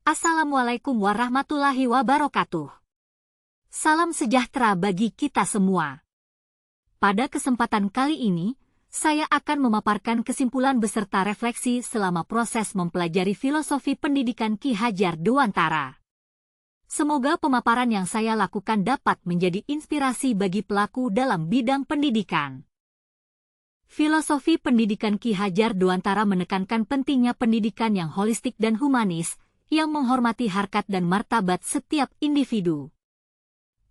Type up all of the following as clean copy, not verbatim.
Assalamualaikum warahmatullahi wabarakatuh. Salam sejahtera bagi kita semua. Pada kesempatan kali ini, saya akan memaparkan kesimpulan beserta refleksi selama proses mempelajari filosofi pendidikan Ki Hajar Dewantara. Semoga pemaparan yang saya lakukan dapat menjadi inspirasi bagi pelaku dalam bidang pendidikan. Filosofi pendidikan Ki Hajar Dewantara menekankan pentingnya pendidikan yang holistik dan humanis, yang menghormati harkat dan martabat setiap individu.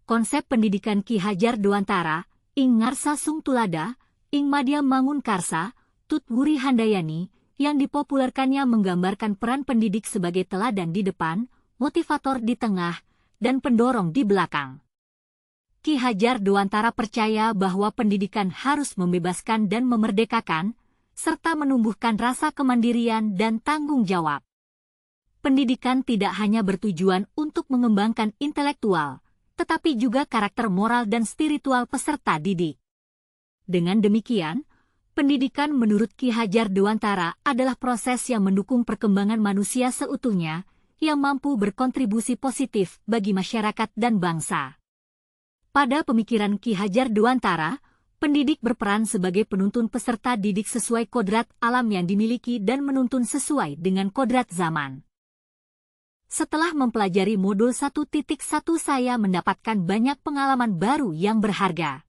Konsep pendidikan Ki Hajar Dewantara, ing ngarsa sung tulada, ing madya mangun karsa, tut wuri handayani, yang dipopulerkannya menggambarkan peran pendidik sebagai teladan di depan, motivator di tengah, dan pendorong di belakang. Ki Hajar Dewantara percaya bahwa pendidikan harus membebaskan dan memerdekakan, serta menumbuhkan rasa kemandirian dan tanggung jawab. Pendidikan tidak hanya bertujuan untuk mengembangkan intelektual, tetapi juga karakter moral dan spiritual peserta didik. Dengan demikian, pendidikan menurut Ki Hajar Dewantara adalah proses yang mendukung perkembangan manusia seutuhnya, yang mampu berkontribusi positif bagi masyarakat dan bangsa. Pada pemikiran Ki Hajar Dewantara, pendidik berperan sebagai penuntun peserta didik sesuai kodrat alam yang dimiliki dan menuntun sesuai dengan kodrat zaman. Setelah mempelajari modul 1.1 saya mendapatkan banyak pengalaman baru yang berharga.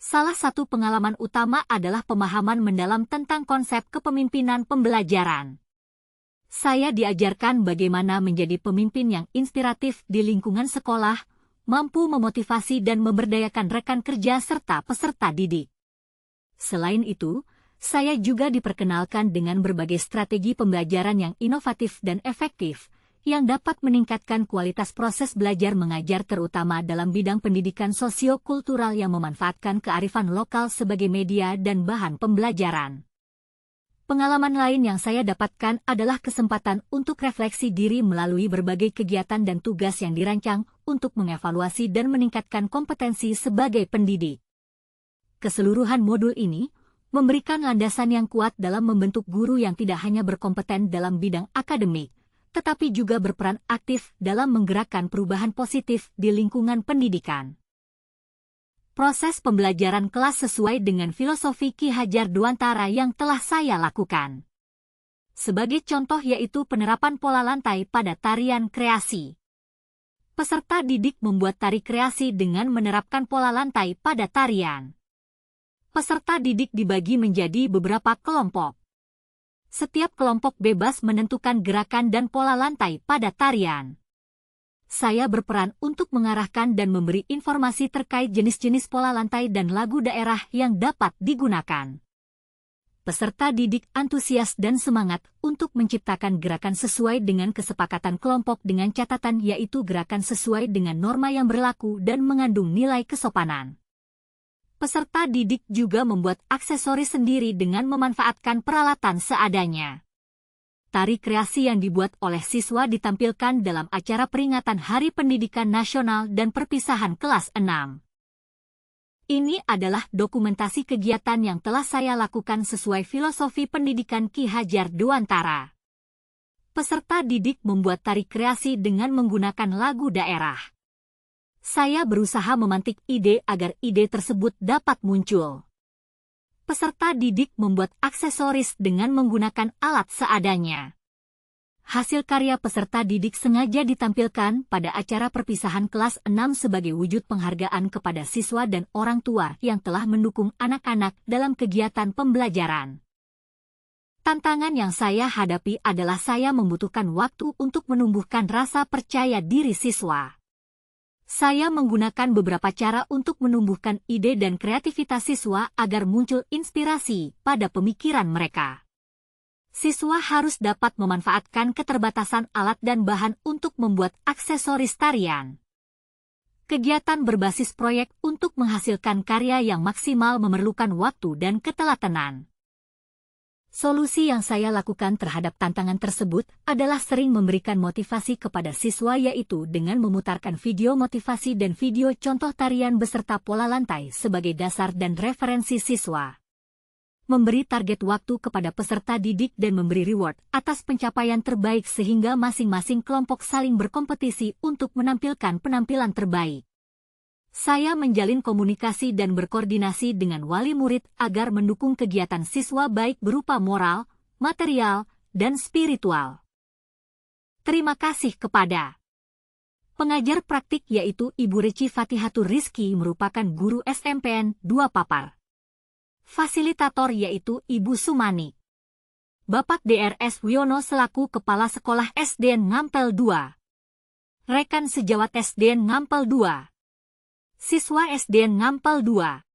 Salah satu pengalaman utama adalah pemahaman mendalam tentang konsep kepemimpinan pembelajaran. Saya diajarkan bagaimana menjadi pemimpin yang inspiratif di lingkungan sekolah, mampu memotivasi dan memberdayakan rekan kerja serta peserta didik. Selain itu, saya juga diperkenalkan dengan berbagai strategi pembelajaran yang inovatif dan efektif, yang dapat meningkatkan kualitas proses belajar mengajar terutama dalam bidang pendidikan sosio-kultural yang memanfaatkan kearifan lokal sebagai media dan bahan pembelajaran. Pengalaman lain yang saya dapatkan adalah kesempatan untuk refleksi diri melalui berbagai kegiatan dan tugas yang dirancang untuk mengevaluasi dan meningkatkan kompetensi sebagai pendidik. Keseluruhan modul ini memberikan landasan yang kuat dalam membentuk guru yang tidak hanya berkompeten dalam bidang akademik, tetapi juga berperan aktif dalam menggerakkan perubahan positif di lingkungan pendidikan. Proses pembelajaran kelas sesuai dengan filosofi Ki Hajar Dewantara yang telah saya lakukan. Sebagai contoh yaitu penerapan pola lantai pada tarian kreasi. Peserta didik membuat tari kreasi dengan menerapkan pola lantai pada tarian. Peserta didik dibagi menjadi beberapa kelompok. Setiap kelompok bebas menentukan gerakan dan pola lantai pada tarian. Saya berperan untuk mengarahkan dan memberi informasi terkait jenis-jenis pola lantai dan lagu daerah yang dapat digunakan. Peserta didik antusias dan semangat untuk menciptakan gerakan sesuai dengan kesepakatan kelompok dengan catatan yaitu gerakan sesuai dengan norma yang berlaku dan mengandung nilai kesopanan. Peserta didik juga membuat aksesoris sendiri dengan memanfaatkan peralatan seadanya. Tari kreasi yang dibuat oleh siswa ditampilkan dalam acara peringatan Hari Pendidikan Nasional dan perpisahan kelas 6. Ini adalah dokumentasi kegiatan yang telah saya lakukan sesuai filosofi pendidikan Ki Hajar Dewantara. Peserta didik membuat tari kreasi dengan menggunakan lagu daerah. Saya berusaha memantik ide agar ide tersebut dapat muncul. Peserta didik membuat aksesoris dengan menggunakan alat seadanya. Hasil karya peserta didik sengaja ditampilkan pada acara perpisahan kelas 6 sebagai wujud penghargaan kepada siswa dan orang tua yang telah mendukung anak-anak dalam kegiatan pembelajaran. Tantangan yang saya hadapi adalah saya membutuhkan waktu untuk menumbuhkan rasa percaya diri siswa. Saya menggunakan beberapa cara untuk menumbuhkan ide dan kreativitas siswa agar muncul inspirasi pada pemikiran mereka. Siswa harus dapat memanfaatkan keterbatasan alat dan bahan untuk membuat aksesoris tarian. Kegiatan berbasis proyek untuk menghasilkan karya yang maksimal memerlukan waktu dan ketelatenan. Solusi yang saya lakukan terhadap tantangan tersebut adalah sering memberikan motivasi kepada siswa yaitu dengan memutarkan video motivasi dan video contoh tarian beserta pola lantai sebagai dasar dan referensi siswa. memberi target waktu kepada peserta didik dan memberi reward atas pencapaian terbaik sehingga masing-masing kelompok saling berkompetisi untuk menampilkan penampilan terbaik. Saya menjalin komunikasi dan berkoordinasi dengan wali murid agar mendukung kegiatan siswa baik berupa moral, material, dan spiritual. Terima kasih kepada pengajar praktik yaitu Ibu Reci Fatihatur Rizki merupakan guru SMPN 2 Papar. Fasilitator yaitu Ibu Sumani. Bapak DRS Wiono selaku Kepala Sekolah SDN Ngampel 2. Rekan sejawat SDN Ngampel 2. Siswa SDN Ngampel 2.